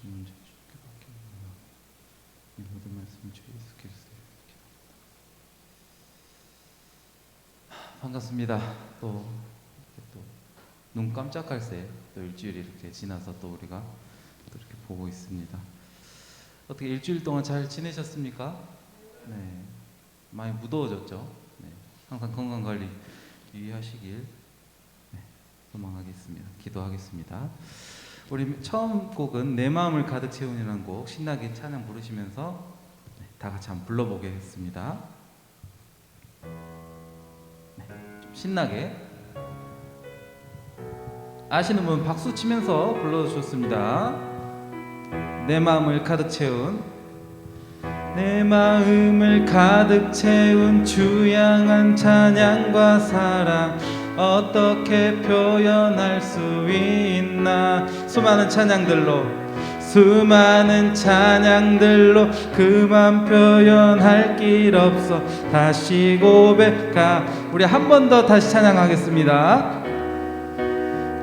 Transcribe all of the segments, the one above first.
주님은 주께 받겠노라. 이 모든 말씀 주 예수 그리스도의 기도합니다. 반갑습니다. 또 눈 깜짝할 새 또 일주일이 이렇게 지나서 또 우리가 또 이렇게 보고 있습니다. 어떻게 일주일 동안 잘 지내셨습니까? 네, 많이 무더워졌죠. 네, 항상 건강 관리 유의하시길 소망하겠습니다. 기도하겠습니다. 우리 처음 곡은 내 마음을 가득 채운이라는 곡 신나게 찬양 부르시면서 다 같이 한번 불러보겠습니다. 좀 신나게 아시는 분 박수 치면서 불러주셨습니다. 내 마음을 가득 채운 내 마음을 가득 채운 주양한 찬양과 사랑 어떻게 표현할 수 있나. 수많은 찬양들로 그만 표현할 길 없어 다시 고백하. 우리 한 번 더 다시 찬양하겠습니다.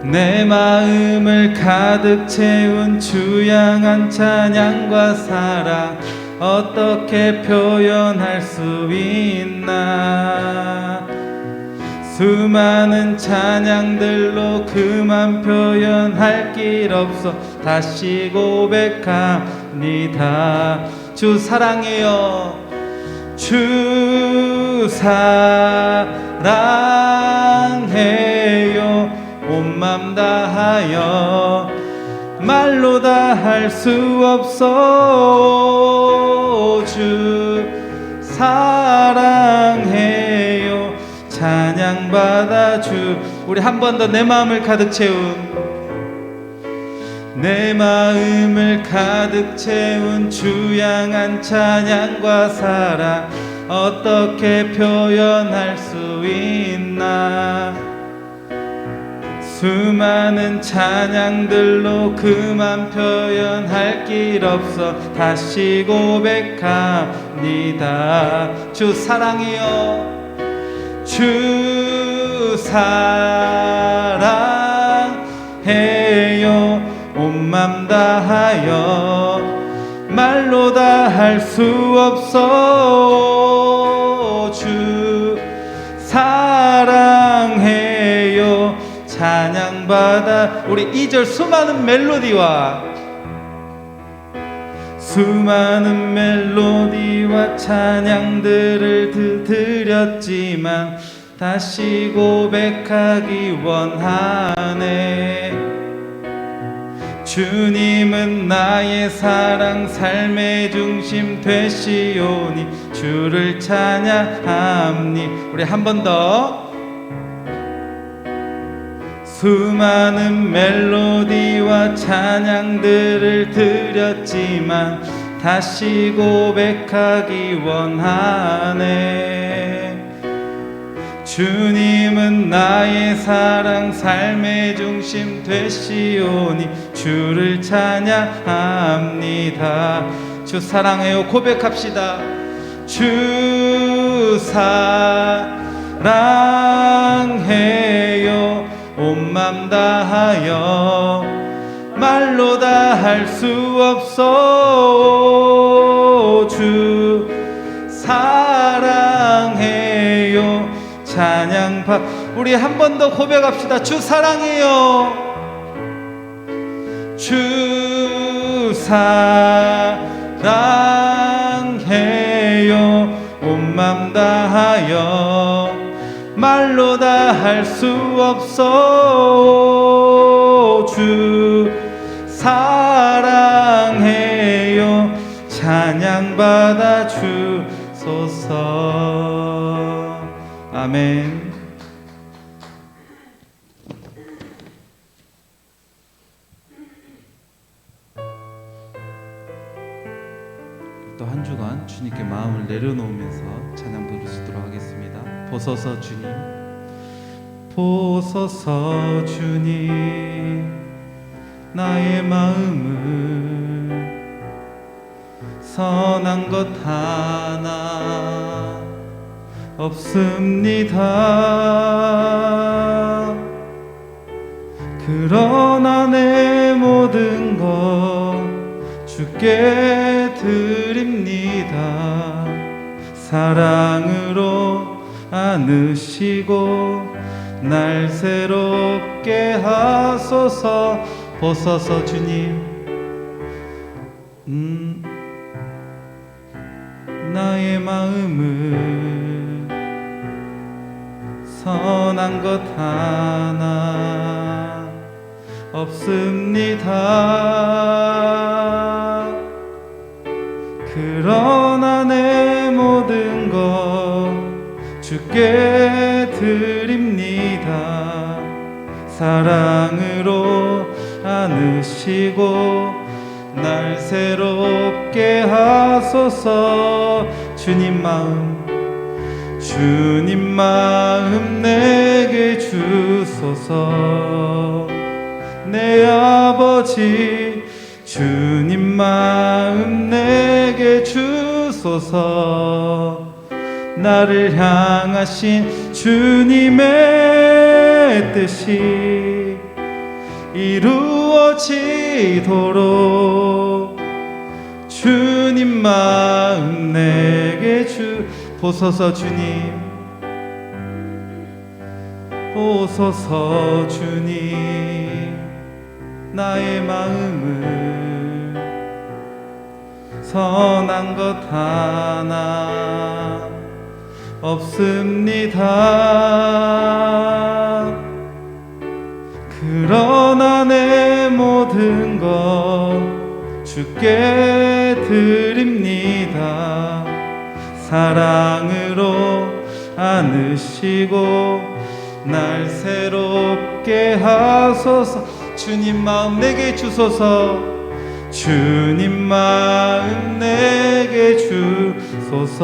내 마음을 가득 채운 주양한 찬양과 사랑 어떻게 표현할 수 있나. 수많은 찬양들로 그만 표현할 길 없어 다시 고백합니다. 주 사랑해요. 주 사랑해요. 온 맘 다하여 말로 다 할 수 없어. 주 사랑해요. 찬양받아 주. 우리 한 번 더 내 마음을 가득 채운 내 마음을 가득 채운 주양한 찬양과 사랑 어떻게 표현할 수 있나. 수많은 찬양들로 그만 표현할 길 없어 다시 고백합니다. 주 사랑해요. 주 사랑해요. 온 맘 다하여 말로 다 할 수 없어. 주 사랑해요. 찬양받아. 우리 2절 수많은 멜로디와 찬양들을 드렸지만 다시 고백하기 원하네. 주님은 나의 사랑 삶의 중심 되시오니 주를 찬양합니. 우리 한 번 더. 수많은 멜로디와 찬양들을 드렸지만 다시 고백하기 원하네. 주님은 나의 사랑 삶의 중심 되시오니 주를 찬양합니다. 주 사랑해요. 고백합시다. 주 사랑해요. 온 맘 다하여 말로 다 할 수 없어. 주 사랑해요. 찬양받. 우리 한 번 더 고백합시다. 주 사랑해요. 주 사랑해요. 온 맘 다하여 말로 다 할 수 없어. 주 사랑해요. 찬양받아 주소서. 아멘. 또 한 주간 주님께 마음을 내려놓으면서 찬양 부를 수 있도록 하겠습니다. 보소서 주님, 보소서 주님, 나의 마음을 선한 것 하나 없습니다. 그러나 내 모든 것 주께 드립니다. 사랑으로 안으시고 날 새롭게 하소서. 보소서 주님. 나의 마음은 선한 것 하나 없습니다. 그러나 내 모든 것 주께 드립니다. 사랑으로 안으시고 날 새롭게 하소서. 주님 마음 내게 주소서. 내 아버지 주님 마음 내게 주소서. 나를 향하신 주님의 뜻이 이루어지도록 주님 마음 내게 보소서. 주님 보소서. 주님 나의 마음을 선한 것 하나 없습니다. 그러나 내 모든 것 주께 드립니다. 사랑으로 안으시고 날 새롭게 하소서. 주님 마음 내게 주소서. 주님 마음 내게 주소서.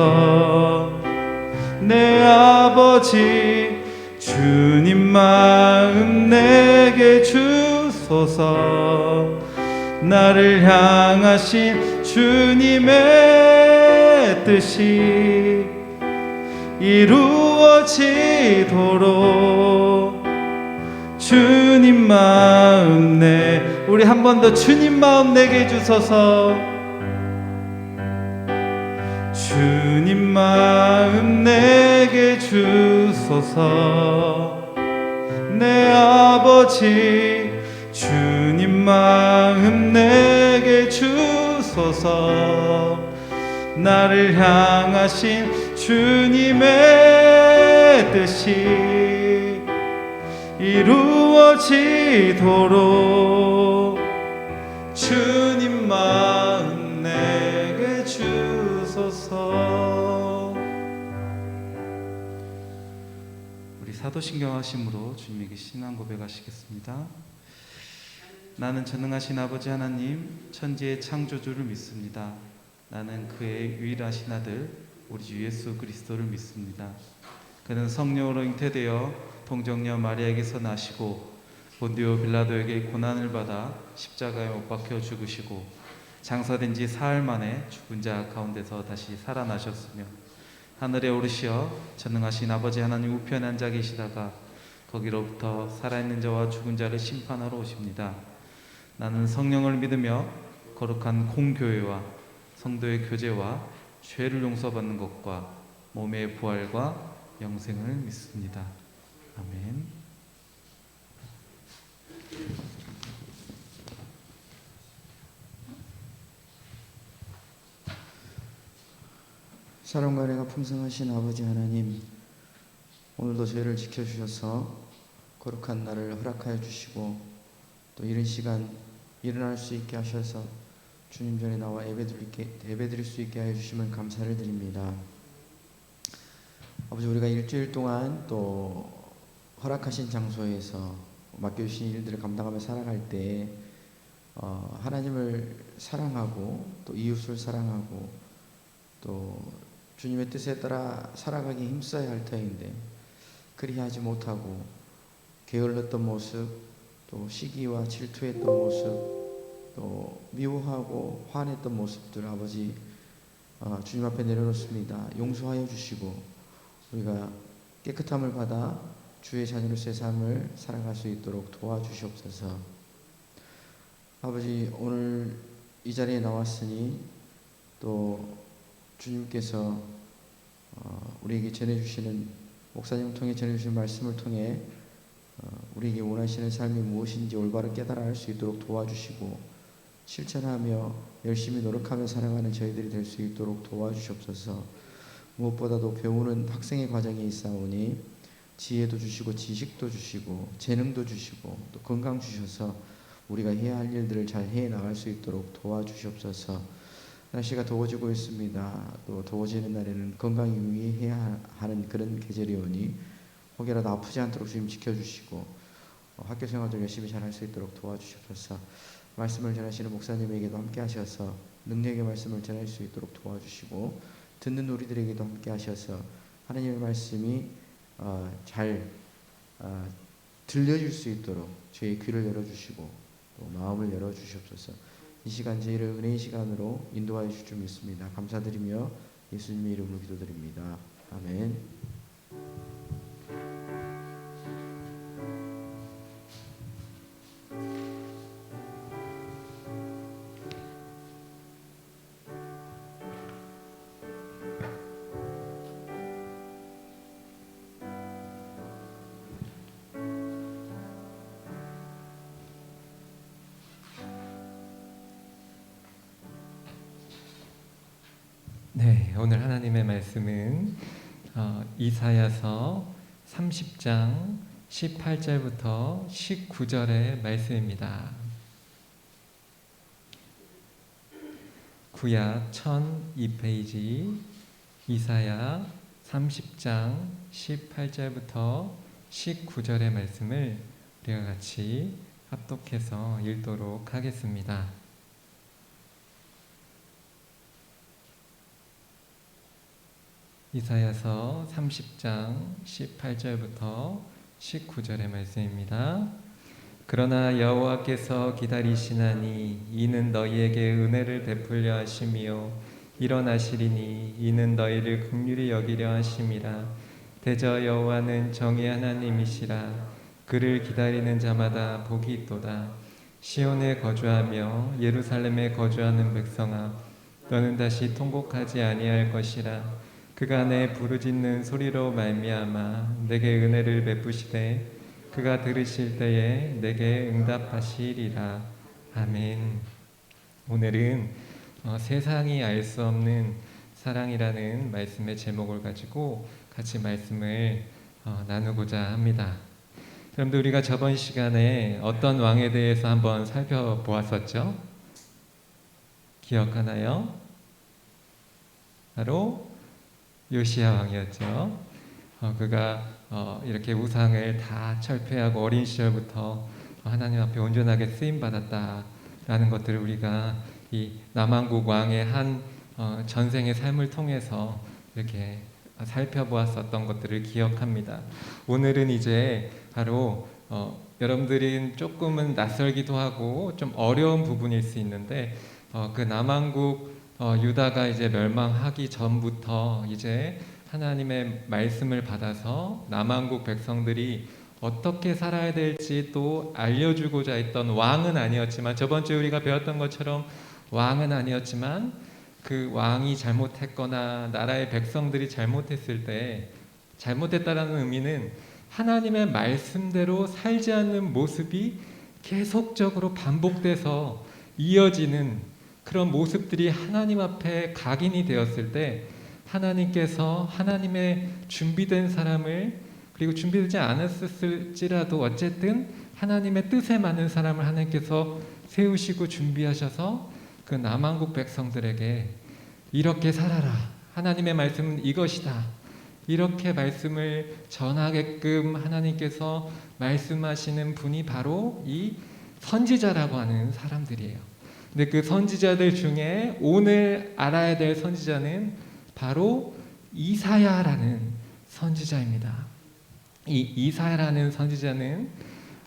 내 아버지 주님 마음 내게 주소서. 나를 향하신 주님의 뜻이 이루어지도록 주님 마음 우리 한 번 더 주님 마음 내게 주소서. 주님 마음 내게 주소서. 내 아버지 주님 마음 내게 주소서. 나를 향하신 주님의 뜻이 이루어지도록 주님 마음 내게 주소서. 우리 사도신경 하심으로 주님에게 신앙 고백하시겠습니다. 나는 전능하신 아버지 하나님 천지의 창조주를 믿습니다. 나는 그의 유일하신 아들 우리 주 예수 그리스도를 믿습니다. 그는 성령으로 잉태되어 동정녀 마리아에게서 나시고 본디오 빌라도에게 고난을 받아 십자가에 못 박혀 죽으시고 장사된 지 사흘 만에 죽은 자 가운데서 다시 살아나셨으며 하늘에 오르시어 전능하신 아버지 하나님 우편에 앉아 계시다가 거기로부터 살아있는 자와 죽은 자를 심판하러 오십니다. 나는 성령을 믿으며 거룩한 공교회와 성도의 교제와 죄를 용서받는 것과 몸의 부활과 영생을 믿습니다. 아멘. 사랑과 은혜가 풍성하신 아버지 하나님, 오늘도 저희를 지켜주셔서 거룩한 날을 허락하여 주시고 또 이른 시간 일어날 수 있게 하셔서 주님 전에 나와 예배드릴 수 있게 하여 주심을 감사를 드립니다. 아버지, 우리가 일주일 동안 또 허락하신 장소에서 맡겨주신 일들을 감당하며 살아갈 때 하나님을 사랑하고 또 이웃을 사랑하고 또 주님의 뜻에 따라 살아가기 힘써야 할 터인데 그리하지 못하고 게을렀던 모습, 또 시기와 질투했던 모습, 또 미워하고 화냈던 모습들 아버지 주님 앞에 내려놓습니다. 용서하여 주시고 우리가 깨끗함을 받아 주의 자녀로서의 삶을 살아갈 수 있도록 도와주시옵소서. 아버지, 오늘 이 자리에 나왔으니 또 주님께서 우리에게 전해주시는 목사님을 통해 전해주시는 말씀을 통해 우리에게 원하시는 삶이 무엇인지 올바로 깨달아 알 수 있도록 도와주시고 실천하며 열심히 노력하며 살아가는 저희들이 될 수 있도록 도와주시옵소서. 무엇보다도 배우는 학생의 과정에 있사오니 지혜도 주시고 지식도 주시고 재능도 주시고 또 건강 주셔서 우리가 해야 할 일들을 잘 해나갈 수 있도록 도와주시옵소서. 날씨가 더워지고 있습니다. 또 더워지는 날에는 건강이 유의해야 하는 그런 계절이 오니 혹여라도 아프지 않도록 주님 지켜주시고 학교 생활도 열심히 잘 할 수 있도록 도와주시옵소서. 말씀을 전하시는 목사님에게도 함께 하셔서 능력의 말씀을 전할 수 있도록 도와주시고 듣는 우리들에게도 함께 하셔서 하나님의 말씀이 잘 들려줄 수 있도록 저희 귀를 열어주시고 또 마음을 열어주시옵소서. 이 시간 저희를 은혜의 시간으로 인도하여 주실 줄 믿습니다. 감사드리며 예수님의 이름으로 기도드립니다. 아멘. 네, 오늘 하나님의 말씀은 이사야서 30장 18절부터 19절의 말씀입니다. 구약 1002페이지 이사야 30장 18절부터 19절의 말씀을 우리가 같이 합독해서 읽도록 하겠습니다. 이사야서 30장 18절부터 19절의 말씀입니다. 그러나 여호와께서 기다리시나니 이는 너희에게 은혜를 베풀려 하심이요 일어나시리니 이는 너희를 긍휼히 여기려 하심이라. 대저 여호와는 정의 하나님이시라. 그를 기다리는 자마다 복이 있도다. 시온에 거주하며 예루살렘에 거주하는 백성아, 너는 다시 통곡하지 아니할 것이라. 그가 내 부르짖는 소리로 말미암아 내게 은혜를 베푸시되 그가 들으실 때에 내게 응답하시리라. 아멘. 오늘은 세상이 알 수 없는 사랑이라는 말씀의 제목을 가지고 같이 말씀을 나누고자 합니다. 여러분들, 우리가 저번 시간에 어떤 왕에 대해서 한번 살펴보았었죠? 기억하나요? 바로 요시야 왕이었죠. 그가 이렇게 우상을 다 철폐하고 어린 시절부터 하나님 앞에 온전하게 쓰임 받았다라는 것들을 우리가 이 남왕국 왕의 한 전생의 삶을 통해서 이렇게 살펴보았었던 것들을 기억합니다. 오늘은 이제 바로 여러분들이 조금은 낯설기도 하고 좀 어려운 부분일 수 있는데 그 남왕국 유다가 이제 멸망하기 전부터 이제 하나님의 말씀을 받아서 남왕국 백성들이 어떻게 살아야 될지 또 알려주고자 했던 왕은 아니었지만, 저번 주에 우리가 배웠던 것처럼 왕은 아니었지만 그 왕이 잘못했거나 나라의 백성들이 잘못했을 때, 잘못했다라는 의미는 하나님의 말씀대로 살지 않는 모습이 계속적으로 반복돼서 이어지는 그런 모습들이 하나님 앞에 각인이 되었을 때, 하나님께서 하나님의 준비된 사람을, 그리고 준비되지 않았을지라도 어쨌든 하나님의 뜻에 맞는 사람을 하나님께서 세우시고 준비하셔서 그 남왕국 백성들에게 이렇게 살아라, 하나님의 말씀은 이것이다, 이렇게 말씀을 전하게끔 하나님께서 말씀하시는 분이 바로 이 선지자라고 하는 사람들이에요. 근데 그 선지자들 중에 오늘 알아야 될 선지자는 바로 이사야라는 선지자입니다. 이 이사야라는 선지자는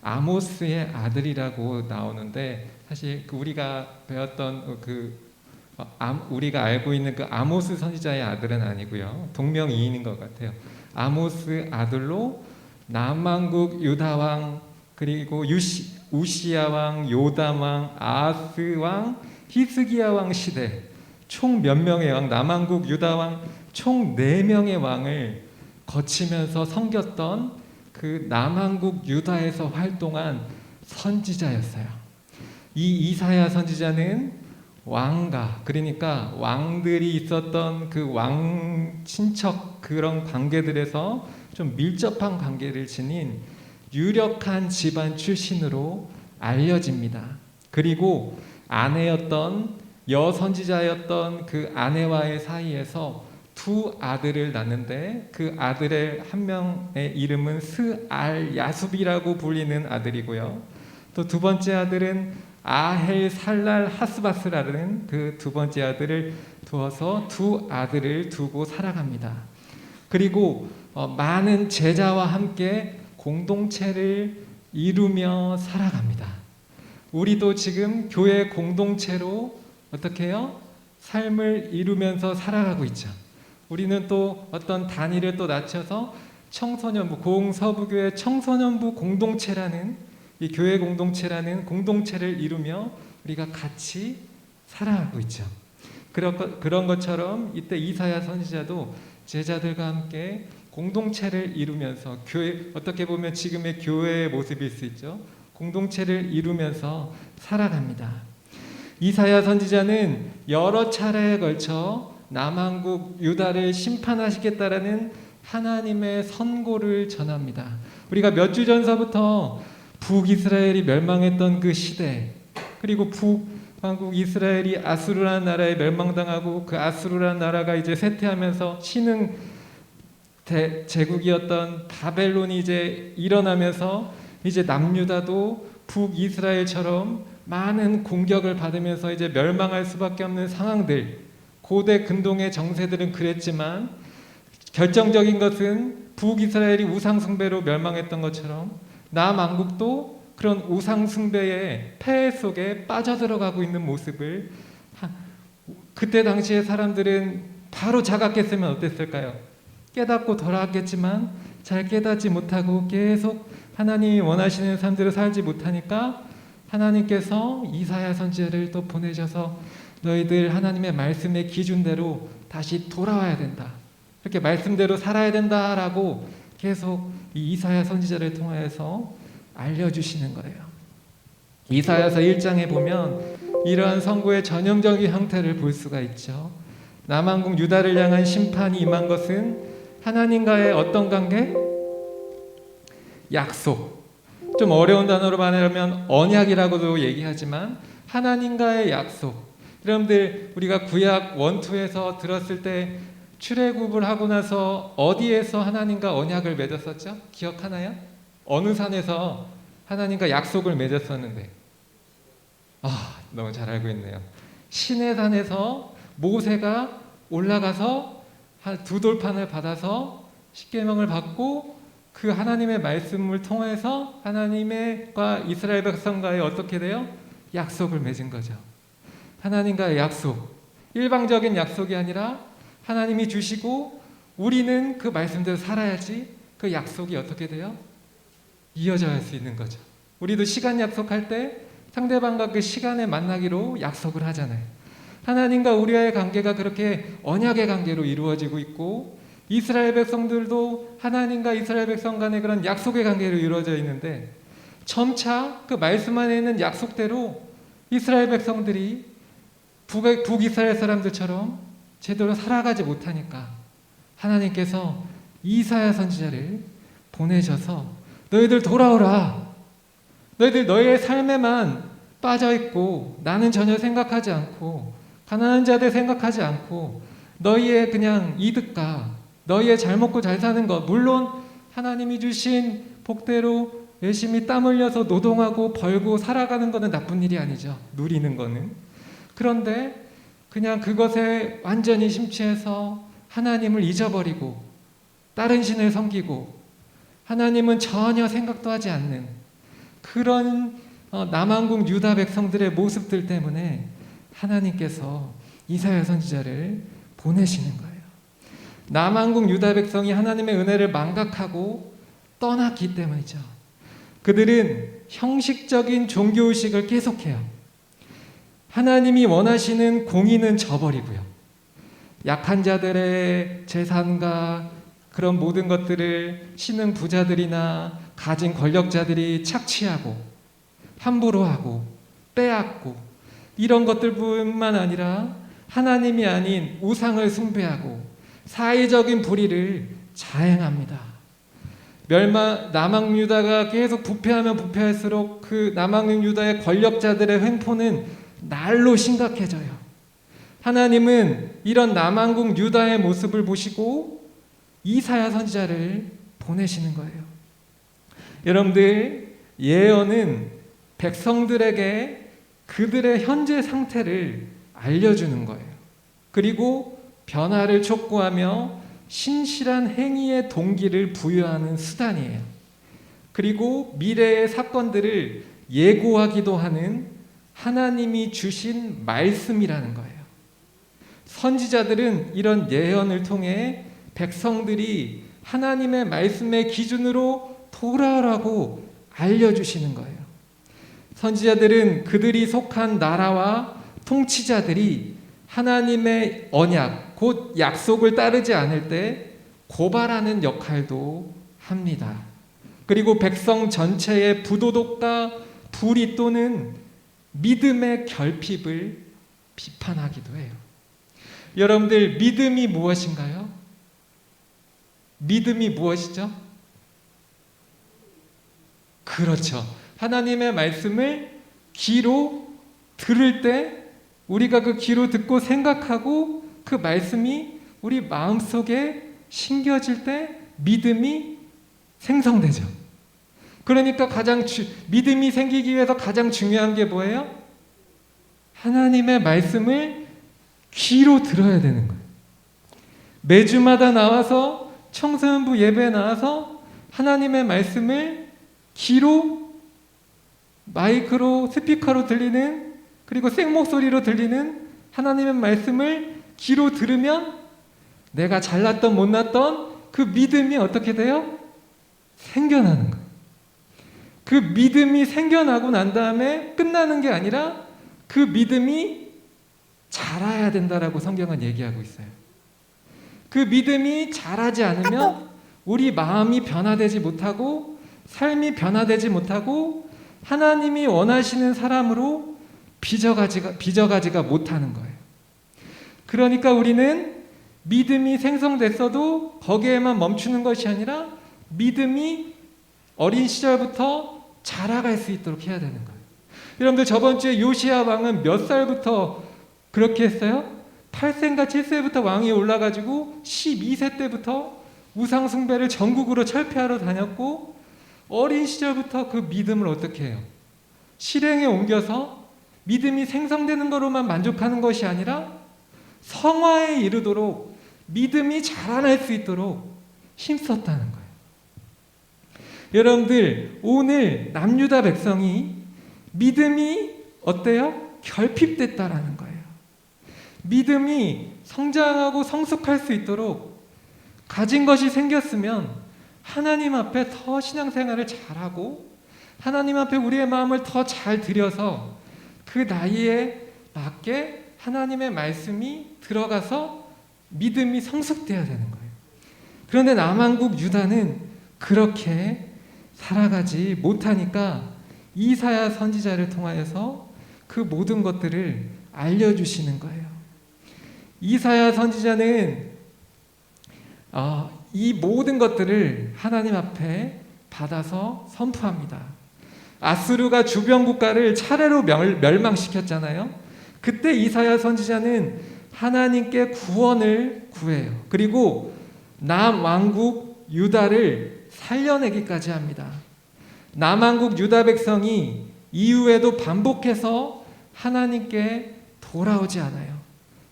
아모스의 아들이라고 나오는데, 사실 우리가 배웠던 우리가 알고 있는 그 아모스 선지자의 아들은 아니고요, 동명이인인 것 같아요. 아모스 아들로 남왕국 유다 왕, 그리고 우시야 왕, 요담 왕, 아하스 왕, 히스기야 왕 시대 총 몇 명의 왕, 남왕국 유다 왕 총 4명의 왕을 거치면서 섬겼던 그 남왕국 유다에서 활동한 선지자였어요. 이 이사야 선지자는 왕가, 그러니까 왕들이 있었던 그 왕 친척 그런 관계들에서 좀 밀접한 관계를 지닌 유력한 집안 출신으로 알려집니다. 그리고 아내였던 여선지자였던 그 아내와의 사이에서 2 아들을 낳는데 그 아들의 한 명의 이름은 스알 야숲이라고 불리는 아들이고요. 또 2번째 아들은 아헬 살랄 하스바스라는 그 2번째 아들을 두어서 2 아들을 두고 살아갑니다. 그리고 많은 제자와 함께 공동체를 이루며 살아갑니다. 우리도 지금 교회 공동체로 어떻게 해요? 삶을 이루면서 살아가고 있죠. 우리는 또 어떤 단위를 또 낮춰서 청소년부, 고흥서부교회 청소년부 공동체라는 이 교회 공동체라는 공동체를 이루며 우리가 같이 살아가고 있죠. 그런 것처럼 이때 이사야 선지자도 제자들과 함께 공동체를 이루면서 교회, 어떻게 보면 지금의 교회의 모습일 수 있죠. 공동체를 이루면서 살아갑니다. 이사야 선지자는 여러 차례에 걸쳐 남왕국 유다를 심판하시겠다라는 하나님의 선고를 전합니다. 우리가 몇 주 전서부터 북이스라엘이 멸망했던 그 시대, 그리고 북왕국 이스라엘이 아수르라는 나라에 멸망당하고 그 아수르라는 나라가 이제 쇠퇴하면서 신흥 제국이었던 바벨론이 이제 일어나면서 이제 남유다도 북이스라엘처럼 많은 공격을 받으면서 이제 멸망할 수밖에 없는 상황들, 고대 근동의 정세들은 그랬지만 결정적인 것은 북이스라엘이 우상숭배로 멸망했던 것처럼 남왕국도 그런 우상숭배의 폐해 속에 빠져들어가고 있는 모습을 그때 당시의 사람들은 바로 자각했으면 어땠을까요? 깨닫고 돌아왔겠지만 잘 깨닫지 못하고 계속 하나님이 원하시는 삶대로 살지 못하니까 하나님께서 이사야 선지자를 또 보내셔서 너희들 하나님의 말씀의 기준대로 다시 돌아와야 된다. 이렇게 말씀대로 살아야 된다라고 계속 이 이사야 선지자를 통하여서 알려주시는 거예요. 이사야서 1장에 보면 이러한 선고의 전형적인 형태를 볼 수가 있죠. 남왕국 유다를 향한 심판이 임한 것은 하나님과의 어떤 관계? 약속. 좀 어려운 단어로 말하면 언약이라고도 얘기하지만 하나님과의 약속. 여러분들 우리가 구약 1, 2에서 들었을 때 출애굽을 하고 나서 어디에서 하나님과 언약을 맺었었죠? 기억하나요? 어느 산에서 하나님과 약속을 맺었었는데 너무 잘 알고 있네요. 시내산에서 모세가 올라가서 한 2돌판을 받아서 십계명을 받고 그 하나님의 말씀을 통해서 하나님과 이스라엘 백성과의 어떻게 돼요? 약속을 맺은 거죠. 하나님과의 약속, 일방적인 약속이 아니라 하나님이 주시고 우리는 그 말씀대로 살아야지 그 약속이 어떻게 돼요? 이어져야 할 수 있는 거죠. 우리도 시간 약속할 때 상대방과 그 시간에 만나기로 약속을 하잖아요. 하나님과 우리와의 관계가 그렇게 언약의 관계로 이루어지고 있고 이스라엘 백성들도 하나님과 이스라엘 백성 간의 그런 약속의 관계로 이루어져 있는데 점차 그 말씀 안에 있는 약속대로 이스라엘 백성들이 북이스라엘 사람들처럼 제대로 살아가지 못하니까 하나님께서 이사야 선지자를 보내셔서 너희들 돌아오라. 너희들 너희의 삶에만 빠져있고 나는 전혀 생각하지 않고 가난한 자들 생각하지 않고 너희의 그냥 이득과 너희의 잘 먹고 잘 사는 것, 물론 하나님이 주신 복대로 열심히 땀 흘려서 노동하고 벌고 살아가는 것은 나쁜 일이 아니죠. 누리는 거는. 그런데 그냥 그것에 완전히 심취해서 하나님을 잊어버리고 다른 신을 섬기고 하나님은 전혀 생각도 하지 않는 그런 남왕국 유다 백성들의 모습들 때문에 하나님께서 이사야 선지자를 보내시는 거예요. 남왕국 유다 백성이 하나님의 은혜를 망각하고 떠났기 때문이죠. 그들은 형식적인 종교의식을 계속해요. 하나님이 원하시는 공의는 저버리고요. 약한 자들의 재산과 그런 모든 것들을 신은 부자들이나 가진 권력자들이 착취하고 함부로 하고 빼앗고 이런 것들뿐만 아니라 하나님이 아닌 우상을 숭배하고 사회적인 불의를 자행합니다. 남왕 유다가 계속 부패하면 부패할수록 그 남왕 유다의 권력자들의 횡포는 날로 심각해져요. 하나님은 이런 남왕국 유다의 모습을 보시고 이사야 선지자를 보내시는 거예요. 여러분들, 예언은 백성들에게 그들의 현재 상태를 알려주는 거예요. 그리고 변화를 촉구하며 신실한 행위의 동기를 부여하는 수단이에요. 그리고 미래의 사건들을 예고하기도 하는 하나님이 주신 말씀이라는 거예요. 선지자들은 이런 예언을 통해 백성들이 하나님의 말씀의 기준으로 돌아오라고 알려주시는 거예요. 선지자들은 그들이 속한 나라와 통치자들이 하나님의 언약, 곧 약속을 따르지 않을 때 고발하는 역할도 합니다. 그리고 백성 전체의 부도덕과 불의 또는 믿음의 결핍을 비판하기도 해요. 여러분들, 믿음이 무엇인가요? 믿음이 무엇이죠? 그렇죠. 하나님의 말씀을 귀로 들을 때 우리가 그 귀로 듣고 생각하고 그 말씀이 우리 마음속에 심겨질 때 믿음이 생성되죠. 그러니까 믿음이 생기기 위해서 가장 중요한 게 뭐예요? 하나님의 말씀을 귀로 들어야 되는 거예요. 매주마다 나와서 청소년부 예배에 나와서 하나님의 말씀을 귀로, 마이크로, 스피커로 들리는, 그리고 생목소리로 들리는 하나님의 말씀을 귀로 들으면 내가 잘났던 못났던 그 믿음이 어떻게 돼요? 생겨나는 거예요. 그 믿음이 생겨나고 난 다음에 끝나는 게 아니라 그 믿음이 자라야 된다라고 성경은 얘기하고 있어요. 그 믿음이 자라지 않으면 우리 마음이 변화되지 못하고 삶이 변화되지 못하고 하나님이 원하시는 사람으로 빚어가지가 못하는 거예요. 그러니까 우리는 믿음이 생성됐어도 거기에만 멈추는 것이 아니라 믿음이 어린 시절부터 자라갈 수 있도록 해야 되는 거예요. 여러분들, 저번 주에 요시야 왕은 몇 살부터 그렇게 했어요? 8세인가 7세부터 왕이 올라가지고 12세 때부터 우상 숭배를 전국으로 철폐하러 다녔고, 어린 시절부터 그 믿음을 어떻게 해요? 실행에 옮겨서 믿음이 생성되는 것으로만 만족하는 것이 아니라 성화에 이르도록 믿음이 자라날 수 있도록 힘썼다는 거예요. 여러분들, 오늘 남유다 백성이 믿음이 어때요? 결핍됐다라는 거예요. 믿음이 성장하고 성숙할 수 있도록 가진 것이 생겼으면 하나님 앞에 더 신앙생활을 잘하고 하나님 앞에 우리의 마음을 더 잘 들여서 그 나이에 맞게 하나님의 말씀이 들어가서 믿음이 성숙돼야 되는 거예요. 그런데 남왕국 유다는 그렇게 살아가지 못하니까 이사야 선지자를 통하여서 그 모든 것들을 알려주시는 거예요. 이사야 선지자는 이 모든 것들을 하나님 앞에 받아서 선포합니다. 아수르가 주변 국가를 차례로 멸망시켰잖아요. 그때 이사야 선지자는 하나님께 구원을 구해요. 그리고 남왕국 유다를 살려내기까지 합니다. 남왕국 유다 백성이 이후에도 반복해서 하나님께 돌아오지 않아요.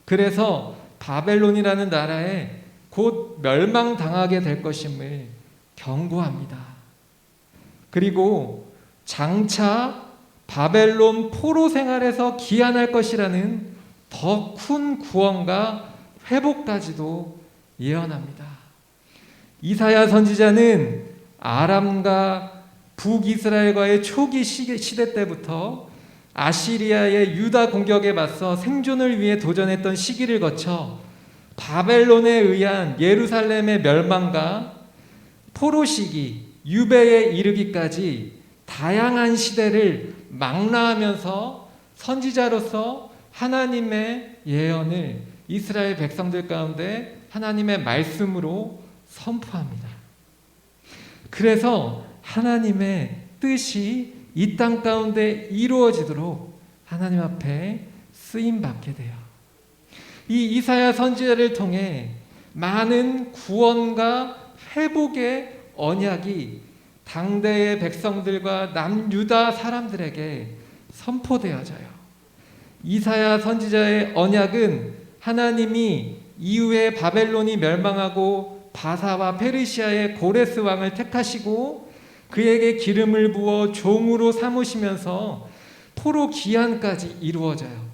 그래서 바벨론이라는 나라에 곧 멸망당하게 될 것임을 경고합니다. 그리고 장차 바벨론 포로 생활에서 기한할 것이라는 더 큰 구원과 회복까지도 예언합니다. 이사야 선지자는 아람과 북이스라엘과의 초기 시대 때부터 아시리아의 유다 공격에 맞서 생존을 위해 도전했던 시기를 거쳐 바벨론에 의한 예루살렘의 멸망과 포로 시기, 유배에 이르기까지 다양한 시대를 망라하면서 선지자로서 하나님의 예언을 이스라엘 백성들 가운데 하나님의 말씀으로 선포합니다. 그래서 하나님의 뜻이 이 땅 가운데 이루어지도록 하나님 앞에 쓰임 받게 돼요. 이 이사야 선지자를 통해 많은 구원과 회복의 언약이 당대의 백성들과 남유다 사람들에게 선포되어져요. 이사야 선지자의 언약은 하나님이 이후에 바벨론이 멸망하고 바사와 페르시아의 고레스 왕을 택하시고 그에게 기름을 부어 종으로 삼으시면서 포로 귀환까지 이루어져요.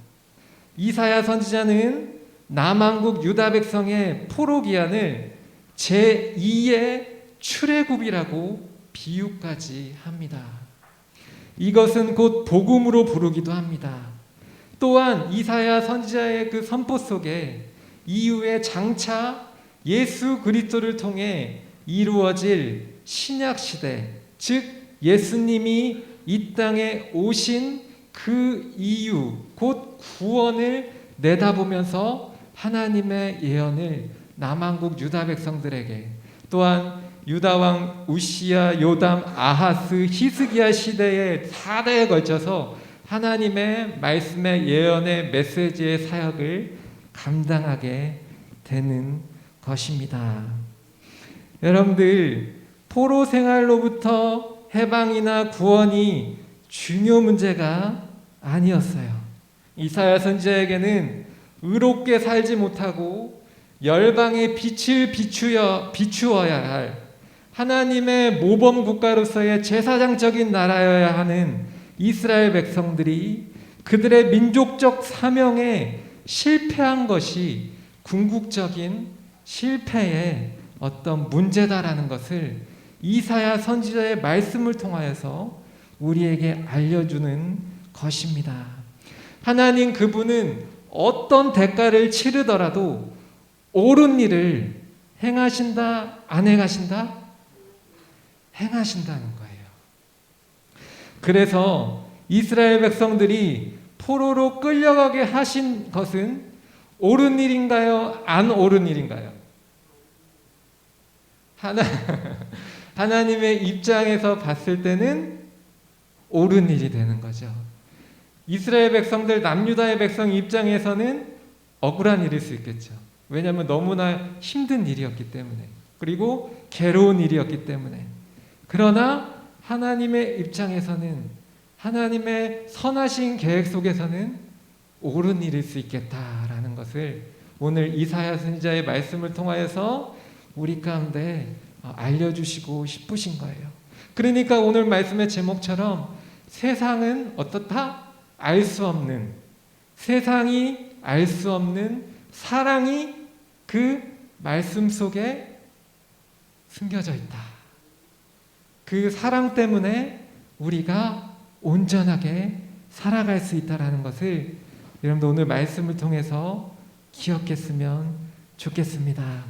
이사야 선지자는 남왕국 유다 백성의 포로 귀환을 제2의 출애굽이라고 비유까지 합니다. 이것은 곧 복음으로 부르기도 합니다. 또한 이사야 선지자의 그 선포 속에 이후에 장차 예수 그리스도를 통해 이루어질 신약 시대, 즉 예수님이 이 땅에 오신 그 이유, 곧 구원을 내다보면서 하나님의 예언을 남왕국 유다 백성들에게, 또한 유다 왕 우시야, 요담, 아하스, 히스기야 시대의 4대에 걸쳐서 하나님의 말씀의 예언의 메시지의 사역을 감당하게 되는 것입니다. 여러분들, 포로 생활로부터 해방이나 구원이 중요 문제가 아니었어요. 이사야 선지자에게는 의롭게 살지 못하고 열방의 빛을 비추어야 할 하나님의 모범 국가로서의 제사장적인 나라여야 하는 이스라엘 백성들이 그들의 민족적 사명에 실패한 것이 궁극적인 실패의 어떤 문제다라는 것을 이사야 선지자의 말씀을 통하여서 우리에게 알려주는 것입니다. 하나님 그분은 어떤 대가를 치르더라도 옳은 일을 행하신다, 안 행하신다? 행하신다는 거예요. 그래서 이스라엘 백성들이 포로로 끌려가게 하신 것은 옳은 일인가요? 안 옳은 일인가요? 하나님의 입장에서 봤을 때는 옳은 일이 되는 거죠. 이스라엘 백성들, 남유다의 백성 입장에서는 억울한 일일 수 있겠죠. 왜냐하면 너무나 힘든 일이었기 때문에, 그리고 괴로운 일이었기 때문에. 그러나 하나님의 입장에서는, 하나님의 선하신 계획 속에서는 옳은 일일 수 있겠다라는 것을 오늘 이사야 선지자의 말씀을 통하여서 우리 가운데 알려주시고 싶으신 거예요. 그러니까 오늘 말씀의 제목처럼 세상은 어떻다? 알 수 없는, 세상이 알 수 없는 사랑이 그 말씀 속에 숨겨져 있다. 그 사랑 때문에 우리가 온전하게 살아갈 수 있다는 것을 여러분들 오늘 말씀을 통해서 기억했으면 좋겠습니다.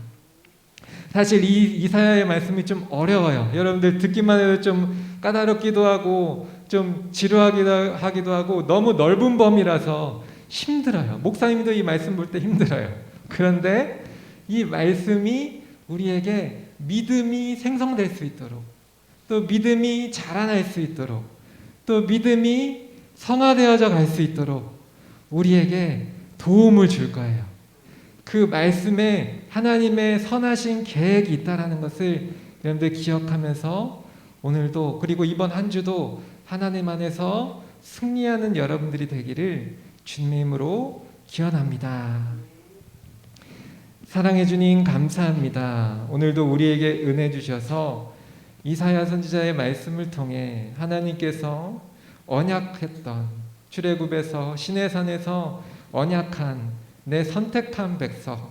사실 이 이사야의 말씀이 좀 어려워요. 여러분들 듣기만 해도 좀 까다롭기도 하고 좀 지루하기도 하고 너무 넓은 범위라서 힘들어요. 목사님도 이 말씀 볼 때 힘들어요. 그런데 이 말씀이 우리에게 믿음이 생성될 수 있도록, 또 믿음이 자라날 수 있도록, 또 믿음이 성화되어져 갈 수 있도록 우리에게 도움을 줄 거예요. 그 말씀에 하나님의 선하신 계획이 있다는 것을 여러분들 기억하면서 오늘도, 그리고 이번 한 주도 하나님 안에서 승리하는 여러분들이 되기를 주님의 이름으로 기원합니다. 사랑해 주님 감사합니다. 오늘도 우리에게 은혜 주셔서 이사야 선지자의 말씀을 통해 하나님께서 언약했던, 출애굽에서 시내산에서 언약한 내 선택한 백성,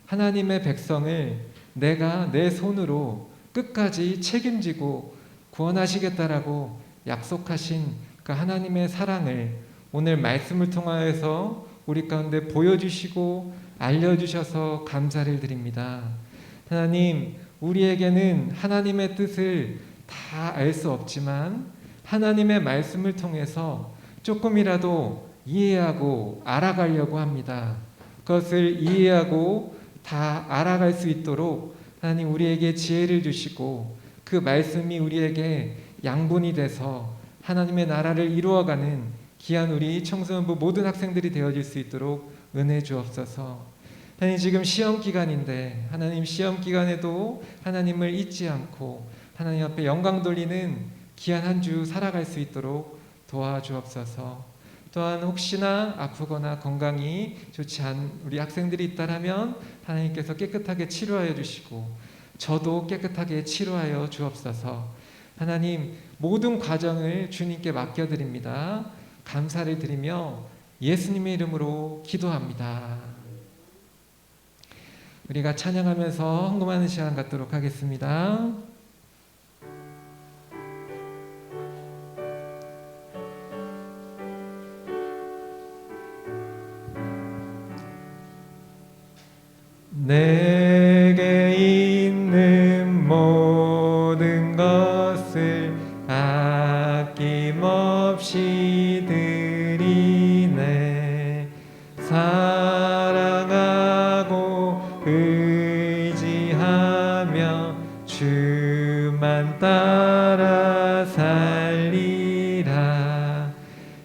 하나님의 백성을 내가 내 손으로 끝까지 책임지고 구원하시겠다라고 약속하신 그 하나님의 사랑을 오늘 말씀을 통하여서 우리 가운데 보여주시고 알려주셔서 감사를 드립니다. 하나님, 우리에게는 하나님의 뜻을 다 알 수 없지만 하나님의 말씀을 통해서 조금이라도 이해하고 알아가려고 합니다. 그것을 이해하고 다 알아갈 수 있도록 하나님 우리에게 지혜를 주시고 그 말씀이 우리에게 양분이 돼서 하나님의 나라를 이루어가는 귀한 우리 청소년부 모든 학생들이 되어질 수 있도록 은혜 주옵소서. 하나님, 지금 시험 기간인데 하나님 시험 기간에도 하나님을 잊지 않고 하나님 앞에 영광 돌리는 귀한 한 주 살아갈 수 있도록 도와주옵소서. 또한 혹시나 아프거나 건강이 좋지 않은 우리 학생들이 있다라면 하나님께서 깨끗하게 치료하여 주시고 저도 깨끗하게 치료하여 주옵소서. 하나님, 모든 과정을 주님께 맡겨드립니다. 감사를 드리며 예수님의 이름으로 기도합니다. 우리가 찬양하면서 헌금하는 시간 갖도록 하겠습니다. 내게 있는 모든 것을 아낌없이 드리네. 사랑하고 의지하며 주만 따라 살리라.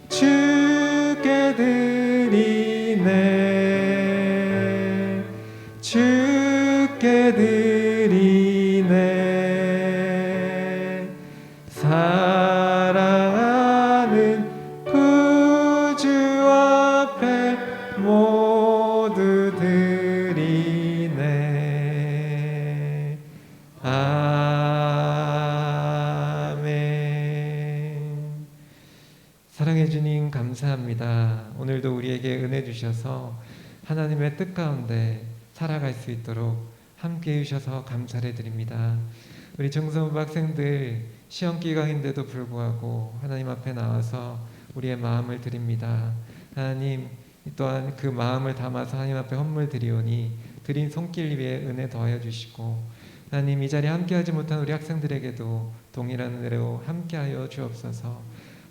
주께 드리네. 주께 드리네. 사랑하는 구주 앞에 모두 드리네. 아멘. 사랑해 주님, 감사합니다. 오늘도 우리에게 은혜 주셔서 하나님의 뜻 가운데 살아갈 수 있도록 함께 해주셔서 감사를 드립니다. 우리 청소년부 학생들 시험 기간인데도 불구하고 하나님 앞에 나와서 우리의 마음을 드립니다. 하나님, 또한 그 마음을 담아서 하나님 앞에 헌물 드리오니 드린 손길 위에 은혜 더하여 주시고, 하나님, 이 자리에 함께하지 못한 우리 학생들에게도 동일한 은혜로 함께하여 주옵소서.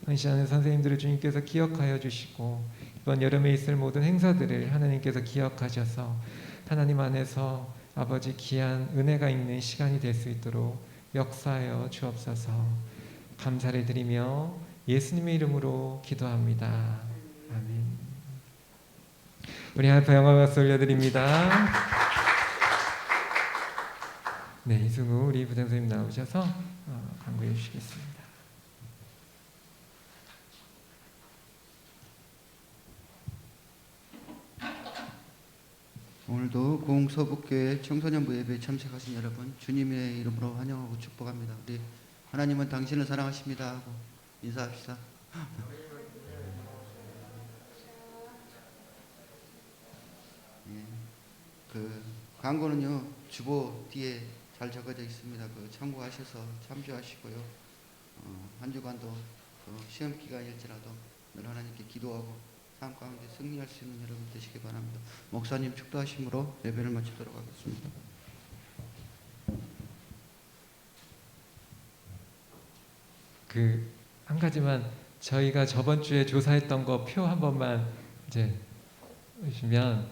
헌신하는 선생님들을 주님께서 기억하여 주시고, 이번 여름에 있을 모든 행사들을 하나님께서 기억하셔서 하나님 안에서 아버지 귀한 은혜가 있는 시간이 될 수 있도록 역사하여 주옵소서. 감사를 드리며 예수님의 이름으로 기도합니다. 아멘. 우리 하나님 영광 박수 올려드립니다. 네, 이승우 우리 부장선생님 나오셔서 강구해 주시겠습니다. 오늘도 고흥서북교회 청소년부 예배에 참석하신 여러분, 주님의 이름으로 환영하고 축복합니다. 우리 하나님은 당신을 사랑하십니다 하고 인사합시다. 예, 그 광고는요 주보 뒤에 잘 적어져 있습니다. 그 참고하셔서 참조하시고요. 한 주간도 시험 기간일지라도 늘 하나님께 기도하고 삶 가운데 승리할 수 있는 여러분 되시기 바랍니다. 목사님 축도하심으로 예배를 마치도록 하겠습니다. 한 가지만, 저희가 저번 주에 조사했던 거 표 한 번만 이제 보시면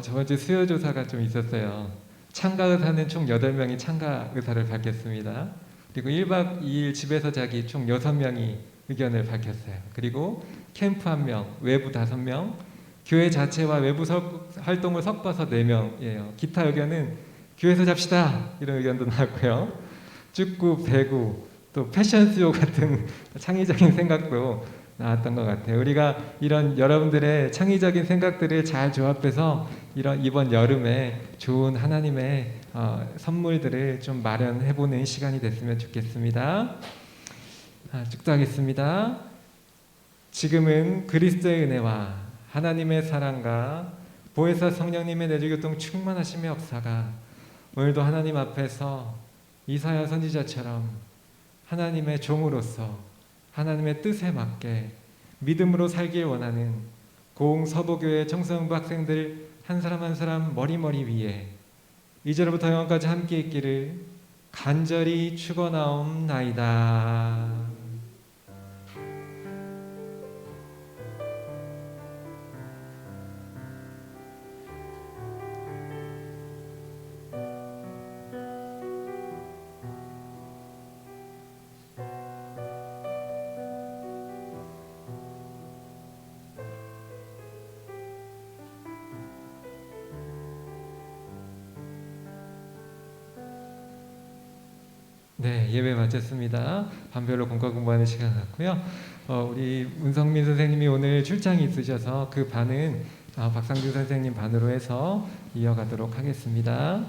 저번 주 수요 조사가 좀 있었어요. 참가 의사는 총 8명이 참가 의사를 밝혔습니다. 그리고 1박 2일 집에서 자기 총 6명이 의견을 밝혔어요. 그리고 캠프 1명, 외부 5명, 교회 자체와 외부 활동을 섞어서 4명이에요. 기타 의견은 교회에서 잡시다 이런 의견도 나왔고요. 축구, 배구, 또 패션 수요 같은 창의적인 생각도 나왔던 것 같아요. 우리가 이런 여러분들의 창의적인 생각들을 잘 조합해서 이번 여름에 좋은 하나님의 선물들을 좀 마련해보는 시간이 됐으면 좋겠습니다. 축도하겠습니다. 지금은 그리스도의 은혜와 하나님의 사랑과 보혜사 성령님의 내주교통 충만하심의 역사가 오늘도 하나님 앞에서 이사야 선지자처럼 하나님의 종으로서 하나님의 뜻에 맞게 믿음으로 살길 원하는 고흥서부교회 청소년부 학생들 한 사람 한 사람 머리 위에 이제로부터 영원까지 함께 있기를 간절히 축원하옵나이다. 네, 예배 마쳤습니다. 반별로 공과 공부하는 시간 같고요. 우리 문성민 선생님이 오늘 출장이 있으셔서 그 반은 박상규 선생님 반으로 해서 이어가도록 하겠습니다.